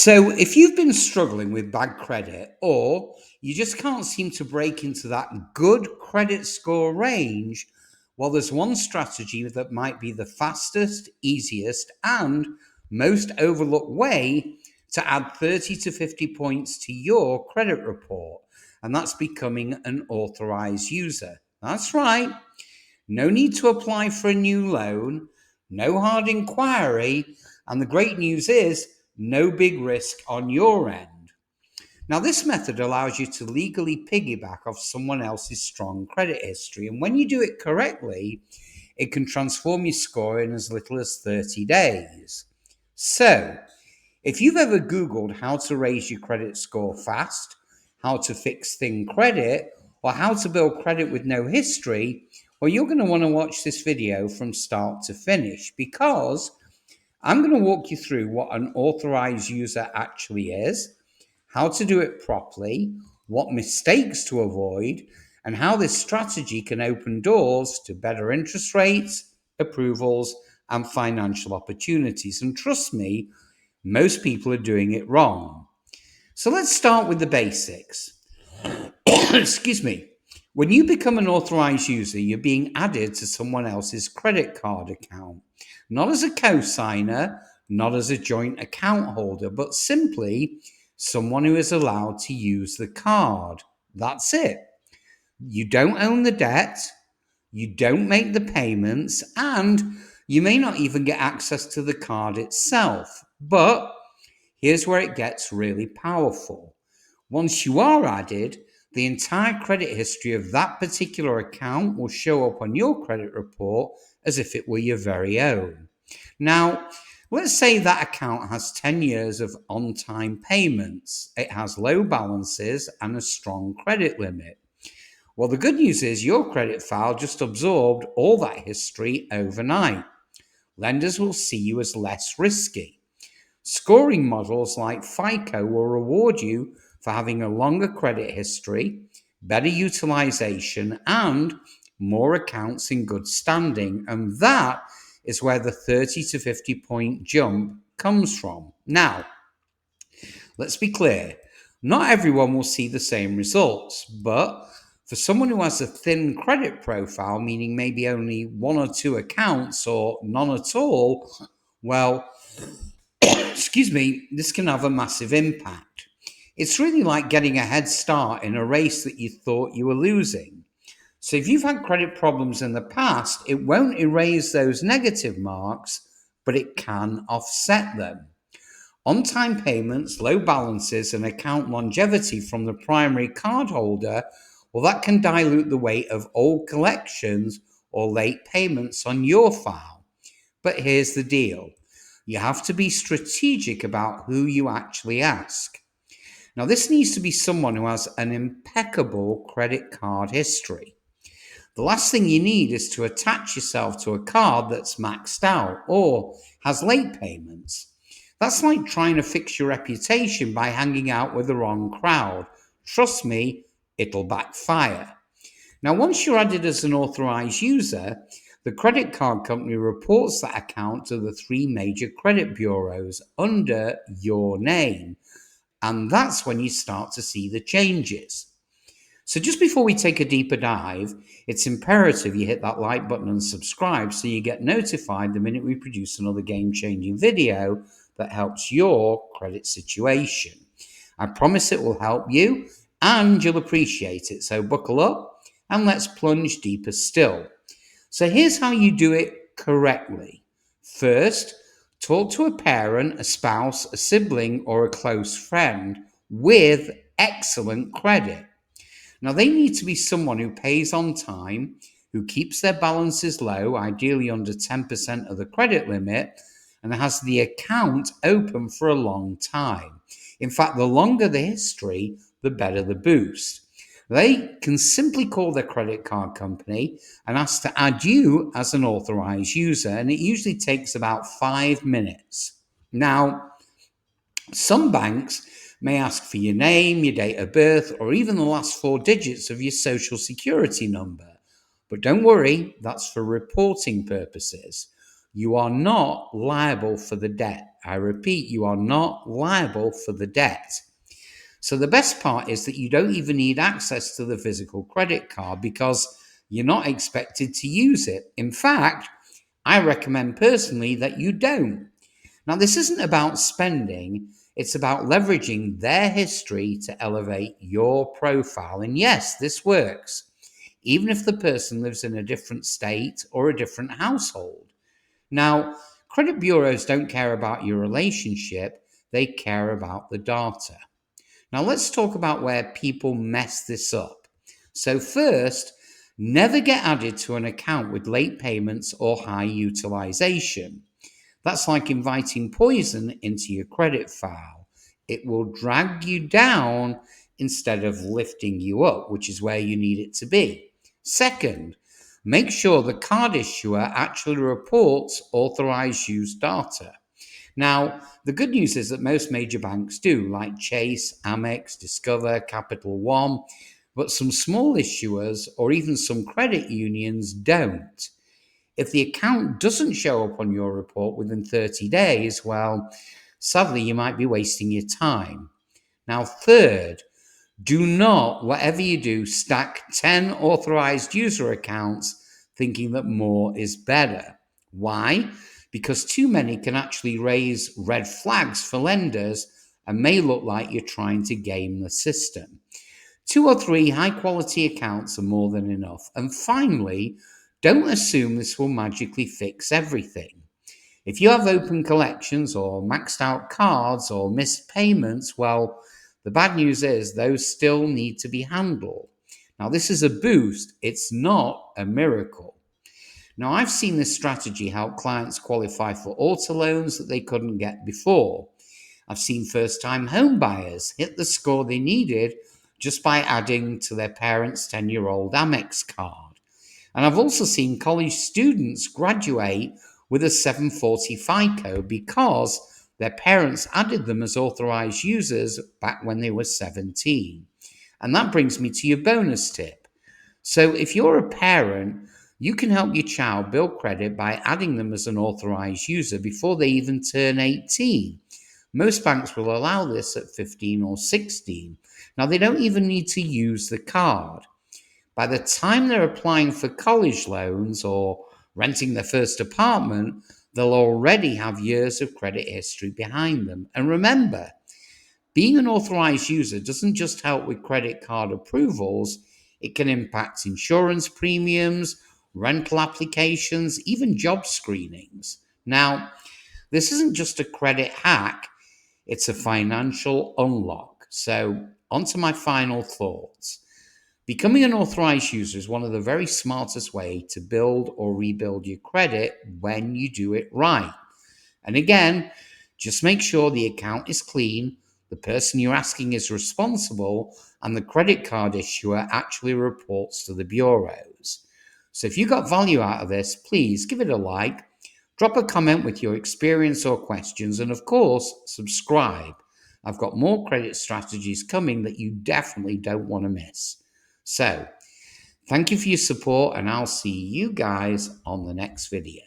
So, if you've been struggling with bad credit or you just can't seem to break into that good credit score range, well, there's one strategy that might be the fastest, easiest, and most overlooked way to add 30 to 50 points to your credit report, and that's becoming an authorized user. That's right. No need to apply for a new loan, no hard inquiry, and the great news is no big risk on your end. Now, this method allows you to legally piggyback off someone else's strong credit history, and when you do it correctly, it can transform your score in as little as 30 days. So, if you've ever Googled how to raise your credit score fast, how to fix thin credit, or how to build credit with no history, well, you're going to want to watch this video from start to finish because I'm going to walk you through what an authorized user actually is, how to do it properly, what mistakes to avoid, and how this strategy can open doors to better interest rates, approvals, and financial opportunities. And trust me, most people are doing it wrong. So let's start with the basics. Excuse me. When you become an authorized user, you're being added to someone else's credit card account, not as a co-signer, not as a joint account holder, but simply someone who is allowed to use the card. That's it. You don't own the debt, you don't make the payments, and you may not even get access to the card itself. But here's where it gets really powerful. Once you are added, the entire credit history of that particular account will show up on your credit report as if it were your very own. Now, let's say that account has 10 years of on time payments, it has low balances, and a strong credit limit. Well, the good news is your credit file just absorbed all that history overnight. Lenders will see you as less risky. Scoring models like FICO will reward you for having a longer credit history, better utilization, and more accounts in good standing. And that is where the 30 to 50 point jump comes from. Now, let's be clear. Not everyone will see the same results, but for someone who has a thin credit profile, meaning maybe only one or two accounts or none at all, well, excuse me, this can have a massive impact. It's really like getting a head start in a race that you thought you were losing. So if you've had credit problems in the past, it won't erase those negative marks, but it can offset them. On-time payments, low balances, and account longevity from the primary cardholder, well, that can dilute the weight of old collections or late payments on your file. But here's the deal. You have to be strategic about who you actually ask. Now, this needs to be someone who has an impeccable credit card history. The last thing you need is to attach yourself to a card that's maxed out or has late payments. That's like trying to fix your reputation by hanging out with the wrong crowd. Trust me, it'll backfire. Now, once you're added as an authorized user, the credit card company reports that account to the three major credit bureaus under your name. And that's when you start to see the changes. So just before we take a deeper dive, it's imperative you hit that like button and subscribe so you get notified the minute we produce another game-changing video that helps your credit situation. I promise it will help you and you'll appreciate it. So buckle up and let's plunge deeper still. So here's how you do it correctly. First, talk to a parent, a spouse, a sibling, or a close friend with excellent credit. Now, they need to be someone who pays on time, who keeps their balances low, ideally under 10% of the credit limit, and has the account open for a long time. In fact, the longer the history, the better the boost. They can simply call their credit card company and ask to add you as an authorized user, and it usually takes about 5 minutes. Now, some banks may ask for your name, your date of birth, or even the last 4 digits of your social security number. But don't worry, that's for reporting purposes. You are not liable for the debt, I repeat, you are not liable for the debt. So the best part is that you don't even need access to the physical credit card because you're not expected to use it. In fact, I recommend personally that you don't. Now, this isn't about spending, it's about leveraging their history to elevate your profile. And yes, this works, even if the person lives in a different state or a different household. Now, credit bureaus don't care about your relationship, they care about the data. Now, let's talk about where people mess this up. So, first, never get added to an account with late payments or high utilization. That's like inviting poison into your credit file. It will drag you down instead of lifting you up, which is where you need it to be. Second, make sure the card issuer actually reports authorized use data. Now, the good news is that most major banks do, like Chase, Amex, Discover, Capital One, but some small issuers or even some credit unions don't. If the account doesn't show up on your report within 30 days, well, sadly, you might be wasting your time. Now, third, do not, whatever you do, stack 10 authorized user accounts thinking that more is better. Why? Because too many can actually raise red flags for lenders and may look like you're trying to game the system. 2 or 3 high quality accounts are more than enough. And finally, don't assume this will magically fix everything. If you have open collections or maxed out cards or missed payments, well, the bad news is those still need to be handled. Now, this is a boost, it's not a miracle. Now, I've seen this strategy help clients qualify for auto loans that they couldn't get before. I've seen first time home buyers hit the score they needed just by adding to their parents' 10-year-old Amex card. And I've also seen college students graduate with a 740 FICO because their parents added them as authorized users back when they were 17. And that brings me to your bonus tip. So if you're a parent, you can help your child build credit by adding them as an authorized user before they even turn 18. Most banks will allow this at 15 or 16. Now, they don't even need to use the card. By the time they're applying for college loans or renting their first apartment, they'll already have years of credit history behind them. And remember, being an authorized user doesn't just help with credit card approvals, it can impact insurance premiums, rental applications, even job screenings. Now, this isn't just a credit hack, it's a financial unlock. So, on to my final thoughts. Becoming an authorized user is one of the very smartest way to build or rebuild your credit when you do it right. And again, just make sure the account is clean, the person you're asking is responsible, and the credit card issuer actually reports to the bureaus. So if you got value out of this, please give it a like, drop a comment with your experience or questions, and of course, subscribe. I've got more credit strategies coming that you definitely don't want to miss. So, thank you for your support, and I'll see you guys on the next video.